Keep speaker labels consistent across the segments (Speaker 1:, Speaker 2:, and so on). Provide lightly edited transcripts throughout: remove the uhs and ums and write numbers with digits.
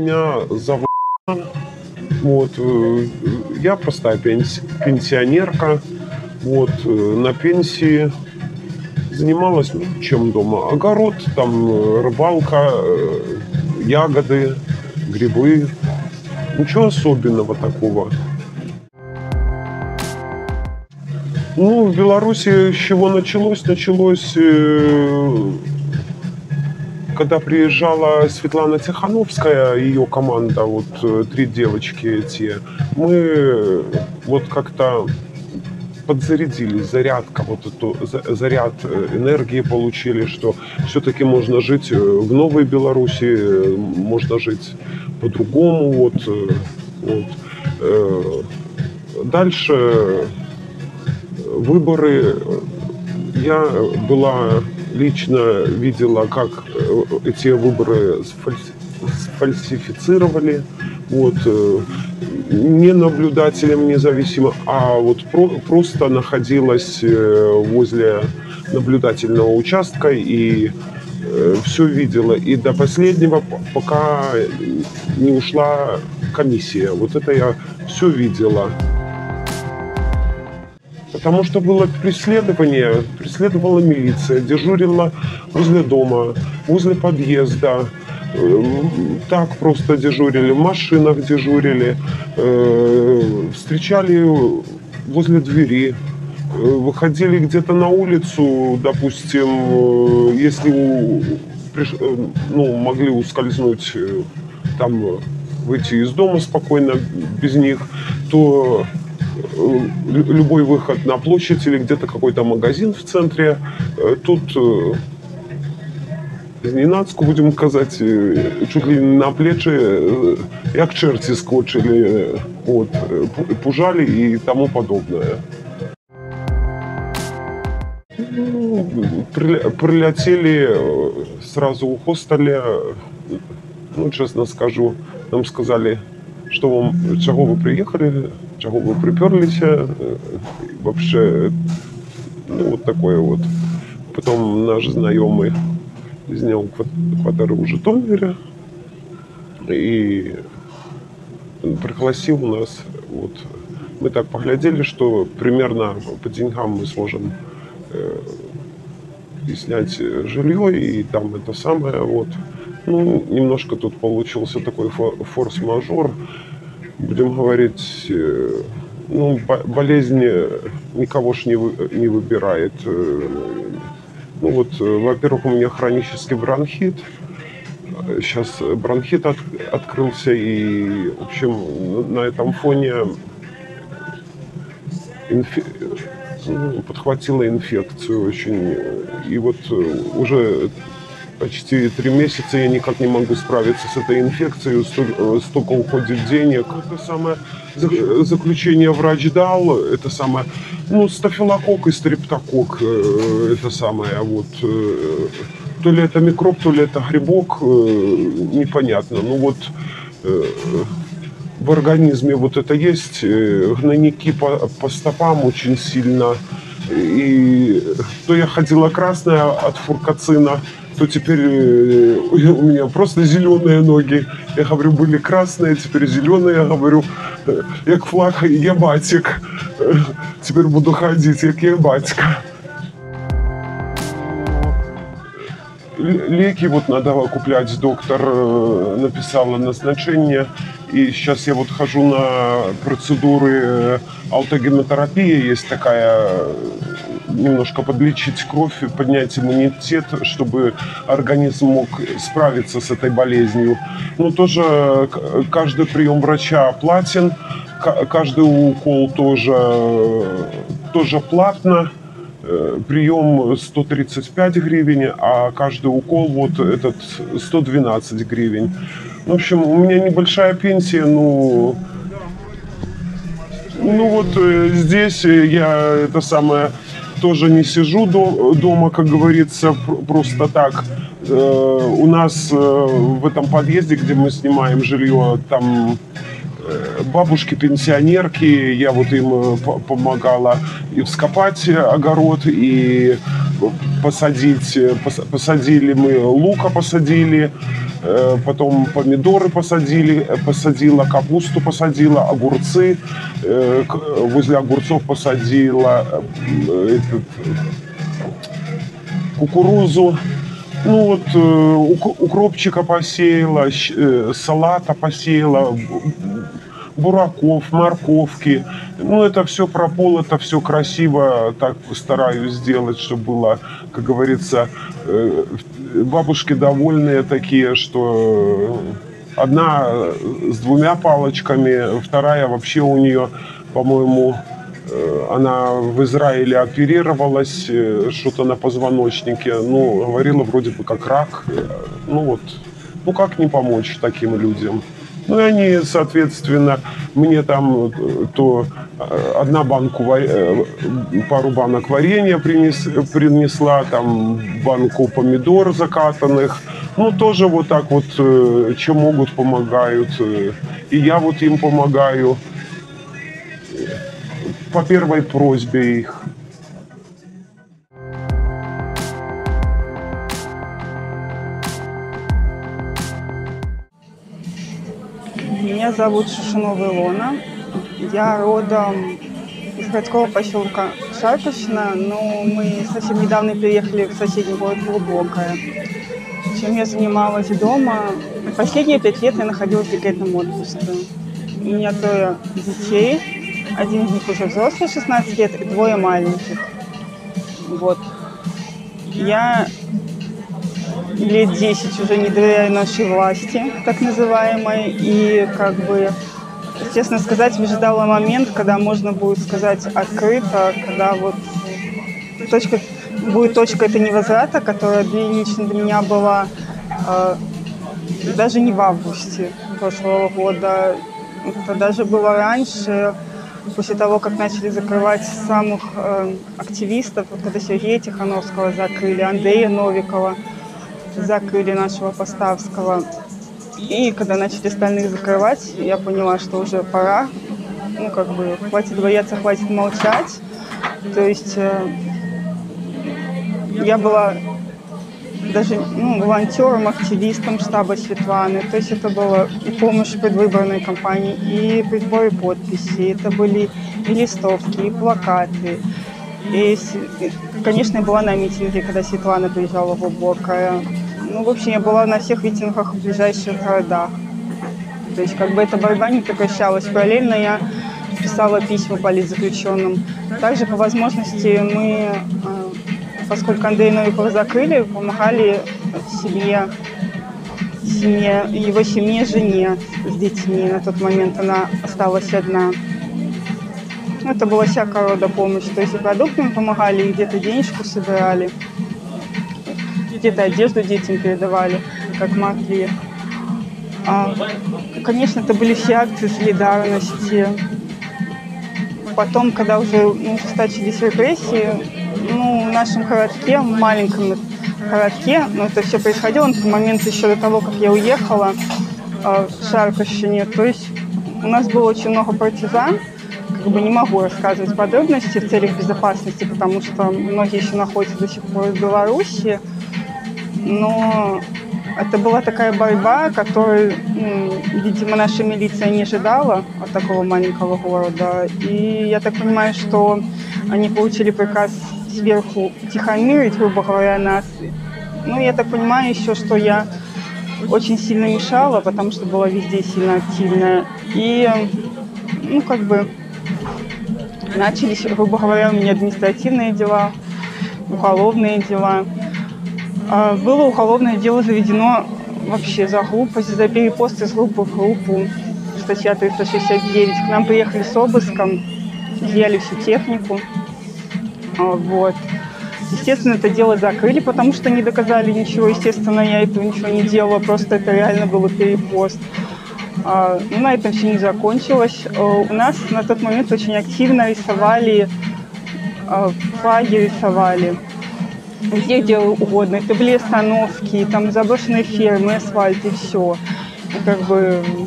Speaker 1: меня зовут. Вот, я простая пенсионерка. Вот, на пенсии. Занималась, ну, чем дома? Огород, там рыбалка, ягоды, грибы. Ничего особенного такого. Ну, в Беларуси с чего началось? Началось, когда приезжала Светлана Тихановская, ее команда, вот 3 девочки эти, мы вот как-то подзарядились, зарядка, вот эту, заряд энергии получили, что все-таки можно жить в новой Беларуси, можно жить по-другому. Дальше выборы. Я лично видела, как эти выборы сфальсифицировали. Вот, не наблюдателем независимо, а вот просто находилась возле наблюдательного участка и все видела. И до последнего, пока не ушла комиссия. Вот это я все видела. Потому что было преследование, преследовала милиция, дежурила возле дома, возле подъезда. Так просто дежурили, в машинах дежурили, встречали возле двери, выходили где-то на улицу, допустим, если могли ускользнуть, там, выйти из дома спокойно без них, то любой выход на площадь или где-то какой-то магазин в центре, тут зненацку, будем казать, чуть ли не на плечи, як черти скочили, вот, пужали и тому подобное. Прилетели сразу у хостеля, ну, честно скажу, нам сказали, что чего вы приехали, чего вы приперлись, вообще, ну, вот такое вот. Потом наш знакомый снял квартиру в Житомире и пригласил нас. Вот. Мы так поглядели, что примерно по деньгам мы сможем и снять жилье, и там это самое. Вот. Ну, немножко тут получился такой форс-мажор. Будем говорить, ну, болезнь никого ж не выбирает. Ну вот, во-первых, у меня хронический бронхит. Сейчас бронхит открылся, и, в общем, на этом фоне подхватила инфекцию очень. И вот уже почти 3 месяца я никак не могу справиться с этой инфекцией, столько уходит денег. Это самое заключение врач дал, это самое, ну, стафилококк и стрептококк, это самое, вот, то ли это микроб, то ли это грибок, непонятно. Ну вот в организме вот это есть, гнойники по стопам очень сильно, и то я ходила красная от фуркацина, то теперь у меня просто зеленые ноги. Я говорю, были красные, теперь зеленые. Я говорю, як флаг я батик. Теперь буду ходить, як я батька. Леки вот надо куплять, доктор написала назначение. И сейчас я вот хожу на процедуры аутогемотерапии. Есть такая, немножко подлечить кровь, поднять иммунитет, чтобы организм мог справиться с этой болезнью. Но тоже каждый прием врача платен, каждый укол тоже платно. Прием 135 гривен, а каждый укол вот этот 112 гривен. В общем, у меня небольшая пенсия, ну вот здесь я это самое тоже не сижу дома, как говорится, просто так. У нас в этом подъезде, где мы снимаем жилье, там бабушки-пенсионерки, я вот им помогала и вскопать огород, и посадили мы лука, потом помидоры посадила, капусту посадила, огурцы, возле огурцов посадила кукурузу, ну вот укропчика посеяла, салата посеяла, бураков, морковки. Ну, это все прополото, все красиво, так стараюсь сделать, чтобы было, как говорится, бабушки довольные такие, что одна с 2 палочками, вторая вообще у нее, по-моему, она в Израиле оперировалась, что-то на позвоночнике, ну, говорила вроде бы как рак, ну вот, ну как не помочь таким людям? Ну и они, соответственно, мне там то пару банок варенья принесла, там банку помидор закатанных. Ну тоже вот так вот, что могут, помогают. И я вот им помогаю по первой просьбе их.
Speaker 2: Меня зовут Шишинова Илона. Я родом из городского поселка Шарковщина, но мы совсем недавно переехали в соседний город Глубокое. Чем я занималась дома? Последние 5 лет я находилась в декретном отпуске. У меня 3 детей. Один из них уже взрослый, 16 лет, и 2 маленьких. Вот. Я лет 10 уже не доверяю нашей власти, так называемой, и как бы, честно сказать, выжидала момент, когда можно будет сказать открыто, когда вот будет точка этой невозврата, которая лично для меня была даже не в августе прошлого года, это даже было раньше, после того, как начали закрывать самых активистов, вот когда Сергея Тихановского закрыли, Андрея Новикова закрыли, нашего Поставского. И когда начали остальных закрывать, я поняла, что уже пора. Ну, как бы, хватит бояться, хватит молчать. То есть я была даже волонтером, активистом штаба Светланы. То есть это была и помощь в предвыборной кампании, и при сборе подписей. Это были и листовки, и плакаты. И, конечно, я была на митинге, когда Светлана приезжала в Глубокое. Ну, в общем, я была на всех митингах в ближайших городах. То есть, как бы, эта борьба не прекращалась. Параллельно я писала письма политзаключенным. Также, по возможности, мы, поскольку Андрея Новикова закрыли, помогали его семье, жене с детьми. На тот момент она осталась одна. Это была всякого рода помощь. То есть и продуктами помогали, и где-то денежку собирали, где-то одежду детям передавали, как могли. Конечно, это были все акции солидарности. Потом, когда уже ужесточились репрессии, в нашем городке, в маленьком городке, это все происходило на тот момент еще до того, как я уехала в Шарковщине. То есть у нас было очень много партизан. Как бы не могу рассказывать подробности в целях безопасности, потому что многие еще находятся до сих пор в Беларуси. Но это была такая борьба, которую, видимо, наша милиция не ожидала от такого маленького города. И я так понимаю, что они получили приказ сверху утихомирить, грубо говоря, нас. Я так понимаю еще, что я очень сильно мешала, потому что была везде сильно активная. И, начались, грубо говоря, у меня административные дела, уголовные дела. Было уголовное дело заведено вообще за глупость, за перепост из группы в группу, статья 369. К нам приехали с обыском, изъяли всю технику. Вот. Естественно, это дело закрыли, потому что не доказали ничего. Естественно, я этого ничего не делала, просто это реально был перепост. На этом все не закончилось. У нас на тот момент очень активно рисовали, флаги рисовали, где угодно. Это были остановки, там заброшенные фермы, асфальт и все.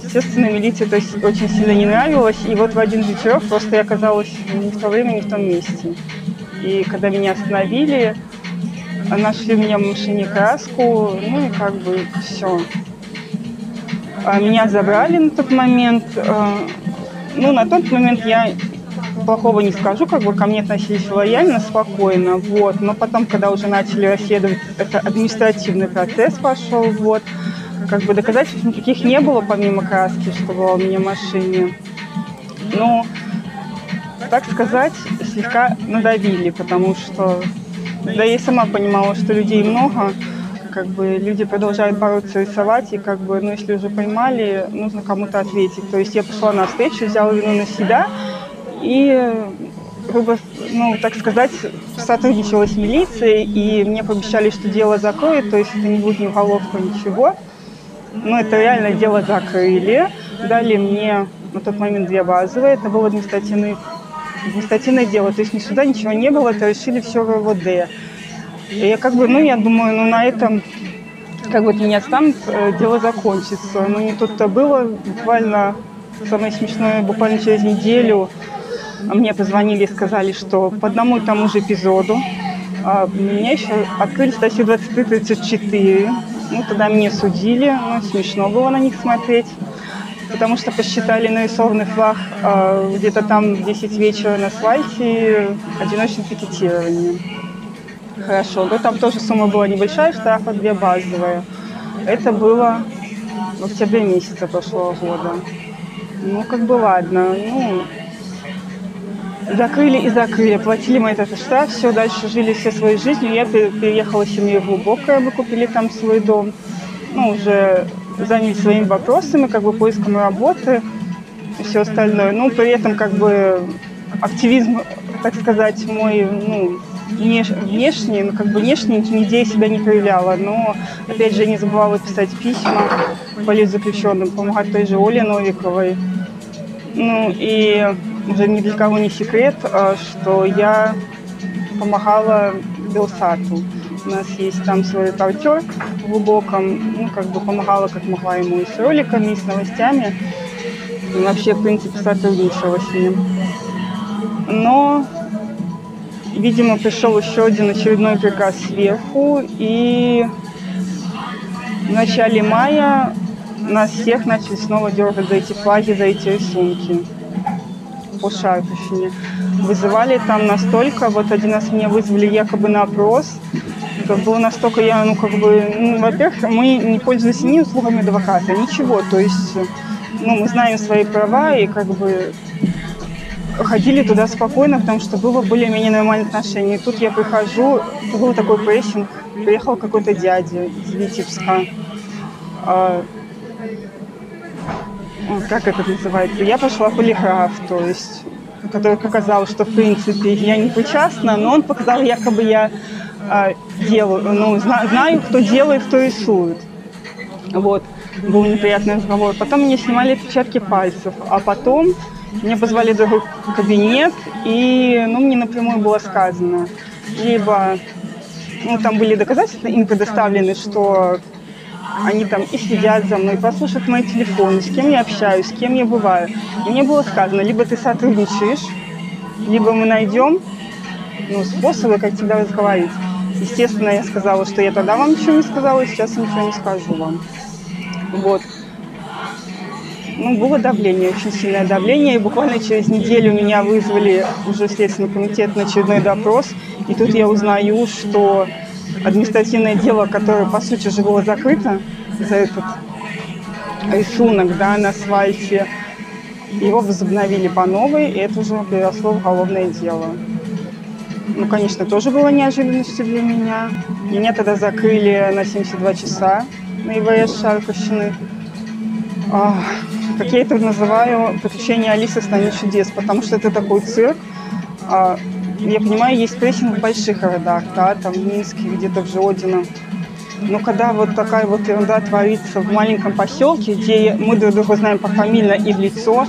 Speaker 2: Естественно, милиции это очень сильно не нравилось. И вот в один из вечеров просто я оказалась не в то время, не в том месте. И когда меня остановили, нашли у меня в машине краску, ну и как бы все. Меня забрали на тот момент. Ну, на тот момент я плохого не скажу, как бы ко мне относились лояльно, спокойно, вот. Но потом, когда уже начали расследовать, это административный процесс пошел, вот. Как бы доказательств никаких не было, помимо краски, что была у меня в машине. Но, так сказать, слегка надавили, потому что, да, я сама понимала, что людей много, как бы люди продолжают бороться, рисовать, и как бы, ну, если уже поймали, нужно кому-то ответить. То есть я пошла на встречу, взяла вину на себя и, грубо, ну, так сказать, сотрудничала с милицией, и мне пообещали, что дело закроют, то есть это не будет ни уголовка, ничего. Но это реально дело закрыли. Дали мне на тот момент 2 базовые, это было административное дело, то есть ни суда ничего не было, это решили все в РОВД. И я как бы, ну, я думаю, ну, на этом, как бы, меня останут, дело закончится. Но не тут-то было, буквально, самое смешное, буквально через неделю мне позвонили и сказали, что по одному и тому же эпизоду меня еще открыли статью 23-34. Ну, тогда меня судили, ну, смешно было на них смотреть, потому что посчитали нарисованный флаг где-то там в 10 вечера на асфальте одиночным пикетированием. Хорошо, но там тоже сумма была небольшая, штрафа 2 базовые. Это было в октябре месяце прошлого года. Ну, как бы ладно, ну, закрыли и закрыли, платили мы этот штраф, все, дальше жили все своей жизнью. Я переехала в семью Глубокое, мы купили там свой дом, ну, уже занялись своими вопросами, как бы поиском работы и все остальное. Ну, при этом, как бы, активизм, так сказать, мой, ну, внешний, ну, как бы внешне нигде я себя не проявляла, но, опять же, не забывала писать письма политзаключенным, помогать той же Оле Новиковой. Ну, и уже ни для кого не секрет, что я помогала Белсату. У нас есть там свой репортер в Глубоком, ну, как бы помогала как могла ему и с роликами, и с новостями. И вообще, в принципе, сотрудничала с ним. Но, видимо, пришел еще один очередной приказ сверху, и в начале мая нас всех начали снова дергать за эти флаги, за эти рисунки по Шарпущине. Вызывали там настолько, вот один раз меня вызвали якобы на опрос, это было настолько, я, ну, как бы, ну, во-первых, мы не пользовались ни услугами адвоката, ничего, то есть, ну, мы знаем свои права и как бы ходили туда спокойно, потому что было более-менее нормальное отношение. И тут я прихожу, был такой прессинг, приехал какой-то дядя из Витебска, как это называется, я пошла полиграф, то есть, который показал, что, в принципе, я не причастна, но он показал, якобы я делаю, ну, знаю, кто делает, кто рисует. Вот, был неприятный разговор. Потом мне снимали отпечатки пальцев, а потом меня позвали в другой кабинет, и, ну, мне напрямую было сказано, либо, ну, там были доказательства им предоставлены, что они там и следят за мной, прослушают мои телефоны, с кем я общаюсь, с кем я бываю. И мне было сказано, либо ты сотрудничаешь, либо мы найдем, ну, способы, как тебя разговорить. Естественно, я сказала, что я тогда вам ничего не сказала, и сейчас ничего не скажу вам. Вот. Ну, было давление, очень сильное давление, и буквально через неделю меня вызвали уже в Следственный комитет на очередной допрос, и тут я узнаю, что административное дело, которое, по сути же, было закрыто за этот рисунок, да, на асфальте, его возобновили по новой, и это уже переросло в уголовное дело. Ну, конечно, тоже было неожиданностью для меня. Меня тогда закрыли на 72 часа на ИВС Шарпущины. Как я это называю, приключения Алисы в стране чудес, потому что это такой цирк. Я понимаю, есть прессинг в больших городах, да, там в Минске, где-то в Жодино. Но когда вот такая вот ерунда творится в маленьком поселке, где мы друг друга знаем пофамильно и в лицо,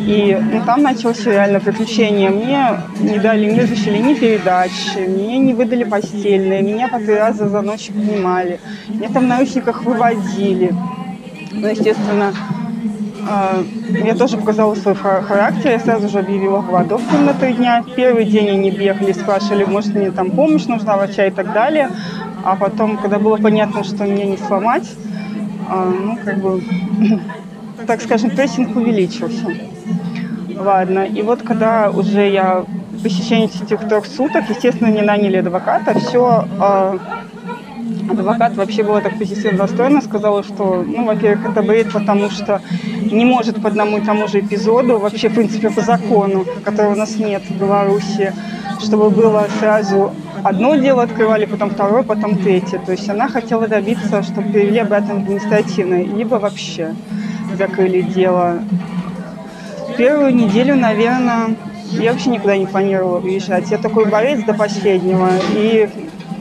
Speaker 2: и, ну, там началось реально приключение. Мне не дали, не разрешили ни передачи, мне не выдали постельное, меня по 3 раза за ночь поднимали, меня там в наручниках выводили. Ну, естественно, Я тоже показала свой характер, я сразу же объявила голодовку на 3 дня. Первый день они бегали, спрашивали, может, мне там помощь нужна, врача и так далее. А потом, когда было понятно, что меня не сломать, ну, как бы, так скажем, прессинг увеличился. Ладно, и вот когда уже я по истечении этих 3 суток, естественно, мне наняли адвоката, все. Адвокат вообще была так позитивно настроена, сказала, что, ну, во-первых, это бред, потому что не может по одному и тому же эпизоду, вообще, в принципе, по закону, которого у нас нет в Беларуси, чтобы было сразу одно дело открывали, потом второе, потом третье. То есть она хотела добиться, чтобы перевели обратно в административное, либо вообще закрыли дело. Первую неделю, наверное, я вообще никуда не планировала уезжать. Я такой борец до последнего. И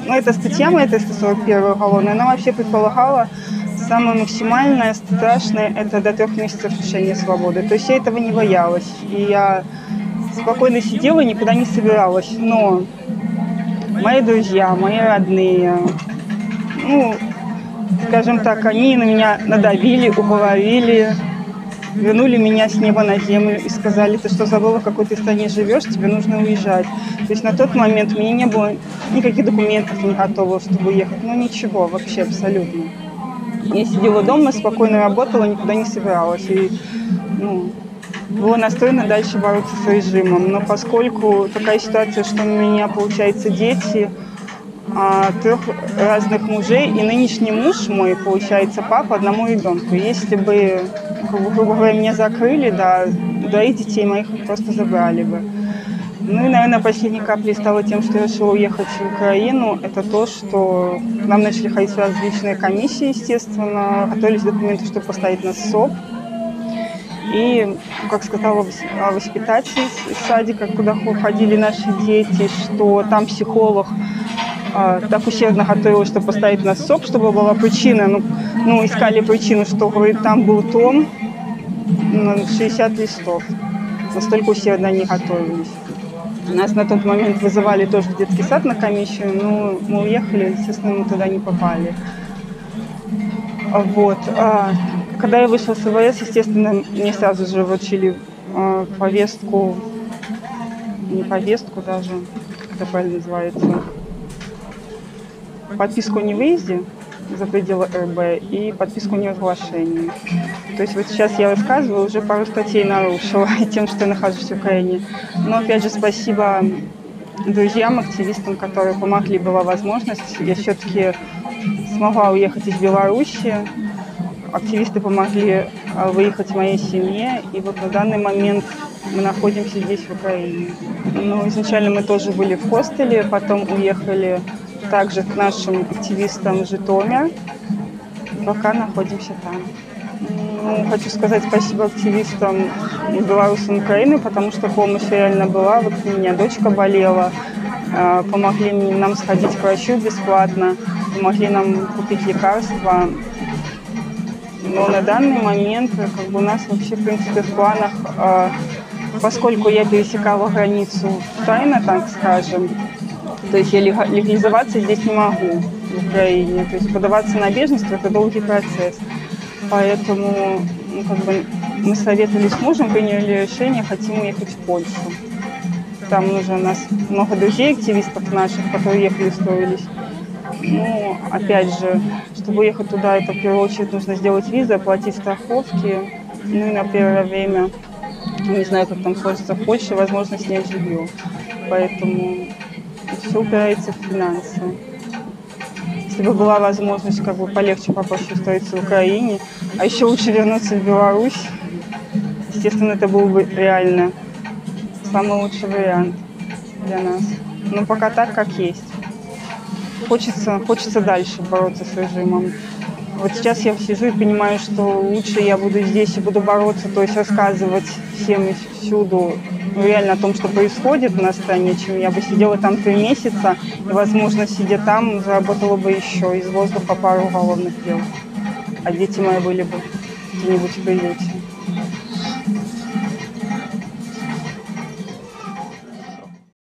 Speaker 2: ну, эта статья моя, 341 уголовная, она вообще предполагала самое максимальное, страшное, это до 3 месяцев лишения свободы. То есть я этого не боялась. И я спокойно сидела и никуда не собиралась. Но мои друзья, мои родные, ну, скажем так, они на меня надавили, уговорили, вернули меня с неба на землю и сказали: ты что, забыла, в какой ты стране живешь, тебе нужно уезжать. То есть на тот момент у меня не было никаких документов, не готовых, чтобы уехать. Ну ничего, вообще абсолютно. Я сидела дома, спокойно работала, никуда не собиралась. И, ну, была настроена дальше бороться с режимом. Но поскольку такая ситуация, что у меня, получается, дети 3 разных мужей, и нынешний муж мой, получается, папа одному ребенку. Если бы, грубо говоря, меня закрыли, да, 2 детей моих просто забрали бы. Ну и, наверное, последней каплей стало тем, что я решила уехать в Украину. Это то, что к нам начали ходить различные комиссии, естественно, готовились документы, чтобы поставить нас в СОП. И, как сказала воспитатель из садика, куда ходили наши дети, что там психолог так усердно готовилась, чтобы поставить нас в СОП, чтобы была причина. Ну, искали причину, что, говорит, там был том, 60 листов. Настолько усердно они готовились. Нас на тот момент вызывали тоже в детский сад на комиссию, но мы уехали, естественно, мы туда не попали. Вот. Когда я вышла с ВВС, естественно, мне сразу же вручили повестку, не повестку даже, как это правильно называется, подписку о невыезде за пределы РБ и подписку о неразглашении. То есть вот сейчас я рассказываю, уже пару статей нарушила тем, что я нахожусь в Украине. Но опять же спасибо друзьям, активистам, которые помогли, была возможность. Я все-таки смогла уехать из Беларуси. Активисты помогли выехать моей семье. И вот на данный момент мы находимся здесь, в Украине. Ну, изначально мы тоже были в хостеле, потом уехали также к нашим активистам в Житомир. Пока находимся там. Ну, хочу сказать спасибо активистам белорусам Украины, потому что помощь реально была. Вот у меня дочка болела, помогли нам сходить к врачу бесплатно, помогли нам купить лекарства. Но на данный момент как бы у нас вообще, в принципе, в планах, поскольку я пересекала границу тайно, так скажем, то есть я легализоваться здесь не могу в Украине. То есть подаваться на беженство – это долгий процесс. Поэтому ну, как бы мы советовались с мужем, приняли решение, хотим уехать в Польшу. Там уже у нас много друзей, активистов наших, которые ехали, устроились. Ну, опять же, чтобы уехать туда, это в первую очередь нужно сделать визу, оплатить страховки. Ну и на первое время, не знаю, как там сложится в Польше, возможно снять жилье. Поэтому все упирается в финансы. Если бы была возможность как бы полегче, попроще устроиться в Украине, а еще лучше вернуться в Беларусь, естественно, это был бы реально самый лучший вариант для нас. Но пока так, как есть. Хочется дальше бороться с режимом. Вот сейчас я сижу и понимаю, что лучше я буду здесь и буду бороться, то есть рассказывать всем и всюду реально о том, что происходит в нашей стране, чем я бы сидела там 3 месяца и, возможно, сидя там, заработала бы еще из воздуха пару уголовных дел. А дети мои были бы где-нибудь в приюте.